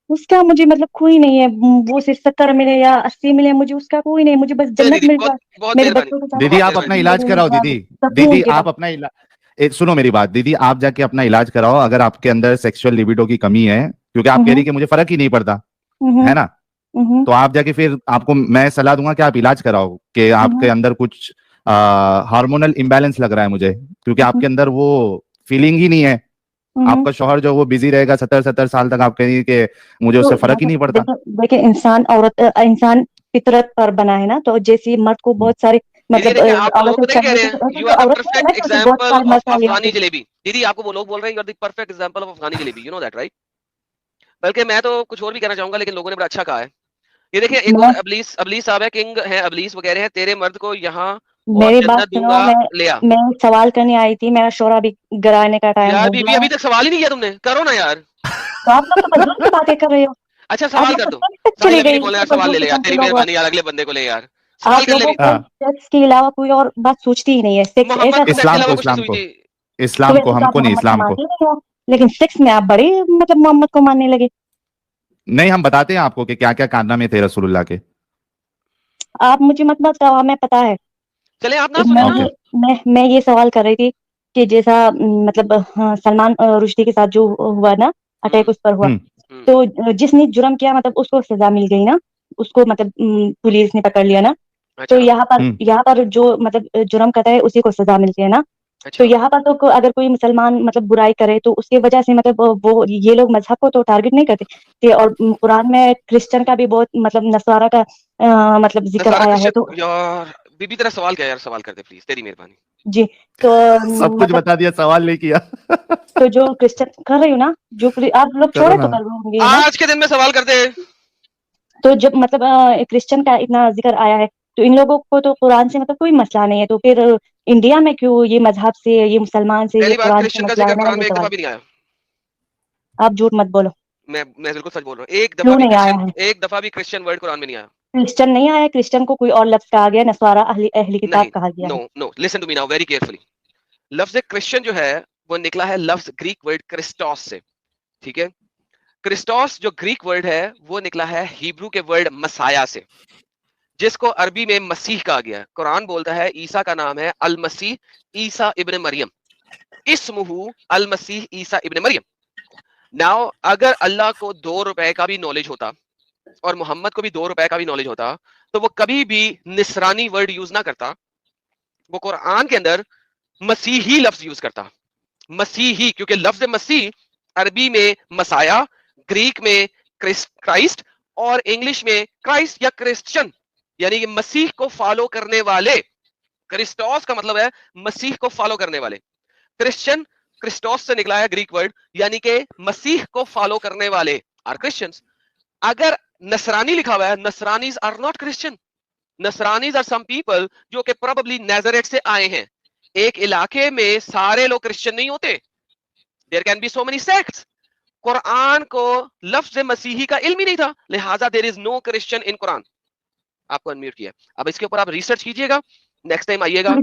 उसका मुझे मतलब कोई नहीं है, वो सिर्फ 70 मिले या 80 मिले, मुझे उसका कोई नहीं, मुझे बस चलिए जन्नत दीदी, मिल बहुत जाए, बहुत मेरे मेहरबानी, बच्चों के साथ दीदी बहुत आप मेहरबानी। अपना इलाज जिंदगी कराओ। गुजार दीदी दे, सुकून दीदी के आप साथ। अपना इलाज, सुनो मेरी बात दीदी, आप जाके अपना इलाज कराओ। अगर आपके अंदर सेक्सुअल लिबिडो की कमी है, क्योंकि आप कह रही हम्म कि मुझे फर्क ही नहीं पड़ता, हम्म है ना, हम्म तो आप जाके फिर आपको मैं सलाह दूंगा कि आप इलाज कराओ कि आपके हम्म अंदर कुछ हार्मोनल इम्बैलेंस लग रहा है मुझे, क्योंकि हम्म आपके अंदर वो फीलिंग ही नहीं है। हम्म। आपका शौहर जो वो बिजी रहेगा 70 साल तक, आप कहेंगे कि मुझे तो उससे फर्क ही मतलब नहीं पड़ता। देखिए इंसान फितरत पर बना है ना, तो जैसे मर्द को बहुत सारे दीदी मतलब लेकिन आप वो लोग औरतें पता है क्या कह चाहिए रहे थी, हैं, तो ऐसे यू तो आर द औरत नहीं है ना, परफेक्ट तो बहुत एग्जांपल सारे ऑफ मसाइल यहाँ अफगानी पे। जलेबी। दीदी आपको वो लोग बोल रहे हैं you are the perfect example of Afghani jalebi, you know that right? बल्कि मैं तो कुछ और भी कहना चाहूंगा, लेकिन लोगों ने बड़ा अच्छा कहा है। ये देखिए एक और मैं अबलीस अबलीस साहब है, किंग है अबलीस, वो कह रहे हैं तेरे मर्द को यहाँ और मेरी बात जन्नत सुनो, दूंगा, ले आ। मैं सवाल करने आई थी, मेरा शोर अभी गिराने का टाइम यार हो बीबी गया अभी है। तक सवाल ही नहीं किया तुमने, करो ना यार। तो आप लोग तो फजूल की बातें कर रहे हो। अच्छा आप सवाल लोग कर तो दो। सेक्स तक साहिल चले अभी गए, नहीं बोलना इतने यार, सवाल फजूल ले ले यार, किस्म के तेरी लोग हो। मेहरबानी यार, अगले बंदे को ले यार। सवाल आप कर ले लोगों मेरी। को हाँ, सेक्स के अलावा कोई और बात सोचती ही नहीं है, सेक्स मोहब्बत ऐसा को सेक्स के इस्लाम अलावा को, कुछ नहीं इस्लाम सुई को, थी। तो इस्लाम को, वैसे तो आप हमको नहीं, मोहम्मद को इस्लाम को। मानते नहीं हो, लेकिन सेक्स में आप बड़ी मतलब मोहम्मद को मानने लगे। नहीं, हम बताते हैं आपको कि क्या क्या कारनामे थे रसूलुल्लाह के। आप मुझे मत बताओ, हमें पता है। चले आप ना एक सुने ना। ओके। मैं ये सवाल कर रही थी कि जैसा मतलब हाँ, सलमान रुश्दी के साथ जो हुआ ना, हम्म अटैक उस पर हुआ, हम्म। हम्म। तो जिसने जुर्म किया मतलब उसको सजा मिल गई ना, اس کو مطلب پولیس نے پکڑ لیا نا, تو یہاں پر جو مطلب جرم کرتا ہے اسی کو سزا ملتی ہے نا. تو یہاں پر تو اگر کوئی مسلمان مطلب برائی کرے تو اس کی وجہ سے مطلب وہ یہ لوگ مذہب کو تو ٹارگٹ نہیں کرتے. اور قرآن میں کرسچن کا بھی بہت مطلب نصارہ کا مطلب ذکر آیا ہے. تو یار بی بی تیرا سوال کیا یار, سوال کر دے پلیز, تیری مہربانی. جی تو سب کچھ بتا دیا, سوال نہیں کیا. تو جو کرسچن کر رہی ہوں نا, جو آپ لوگ چھوڑے تو کر ہوں گے نا, آج کے دن میں سوال کر دے. تو جب مطلب کرسچن کا اتنا ذکر آیا ہے تو ان لوگوں کو تو قرآن سے مطلب کوئی مسئلہ نہیں ہے, تو پھر انڈیا میں کیوں یہ مذہب سے, یہ مسلمان سے, یہ پہلی بات قرآن سے کرسچن کا مسئلہ ہے؟ ذکر میرا قرآن یہ میں ایک سوال. دفعہ بھی نہیں آیا. آپ جھوٹ مت بولو, میں بالکل سچ بول رہا ہوں, ایک دفعہ کیوں بھی نہیں آیا ہے؟ ایک دفعہ بھی کرسچن ورڈ قرآن میں نہیں آیا. کرسچن نہیں آیا, کرسچن کو کوئی اور لفظ کہا گیا, نصارہ اہل کتاب کہا گیا ہے. No listen to me now very carefully. لفظ کرسچن جو ہے وہ نکلا ہے لفظ گریک ورڈ کرسٹوس سے, ٹھیک ہے. کرسٹوس جو گریک ورڈ ہے وہ نکلا ہے ہیبرو کے ورڈ مسایا سے, جس کو عربی میں مسیح کہا گیا ہے. قرآن بولتا ہے عیسیٰ کا نام ہے المسیح عیسیٰ ابن مریم, اسمہ المسیح عیسیٰ ابن مریم. ناؤ اگر اللہ کو 2 روپے کا بھی نالج ہوتا اور محمد کو بھی 2 روپے کا بھی نالج ہوتا تو وہ کبھی بھی نصرانی ورڈ یوز نہ کرتا, وہ قرآن کے اندر مسیحی لفظ یوز کرتا. مسیحی, کیونکہ لفظ مسیح عربی میں مسایا, گریک میں کرائسٹ, اور انگلش میں کرائسٹ یا کرسچن, یعنی کہ مسیح کو فالو کرنے والے. کرسٹوس کا مطلب ہے مسیح کو فالو کرنے والے. کرسچن کرسٹوس سے نکلا ہے گریک ورڈ, یعنی کہ مسیح کو فالو کرنے والے آر کرسچنز. اگر نصرانی لکھا ہوا ہے, نصرانیز آر ناٹ کرسچن. نصرانیز آر سم پیپل جو کہ پروبیبلی نیزریٹ سے آئے ہیں. ایک علاقے میں سارے لوگ کرسچن نہیں ہوتے, there can be so many sects. Quran کو لفظ مسیحی کا علم ہی نہیں تھا, لہٰذا دیر از نو کرسچن ان قرآن. آپ کو انمیوٹ کیا. اب اس کے اوپر آپ ریسرچ کیجئے گا, نیکسٹ ٹائم آئیے گا.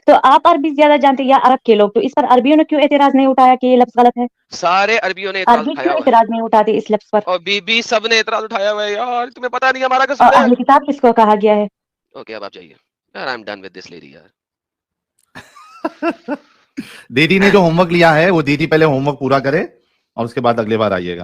تو آپ عربی زیادہ جانتے ہیں یا عرب کے لوگ, تو اس پر عربیوں نے کیوں اعتراض نہیں اٹھایا کہ یہ لفظ غلط ہے؟ سارے عربیوں نے اعتراض عربی اٹھایا کیوں ہوا ہے, اعتراض نہیں اٹھاتے اس لفظ پر؟ اور بی بی سب نے اعتراض اٹھایا ہوا ہے. یار تمہیں پتہ نہیں ہمارا اور قصور ہے. اہل کتاب کس کو کہا گیا ہے؟ اوکے اب آپ جائیے. یار I am done with this lady یار. دیدی نے جو ہوم ورک لیا ہے وہ دیدی پہلے ہوم ورک پورا کرے اور اس کے بعد اگلے بار آئیے گا.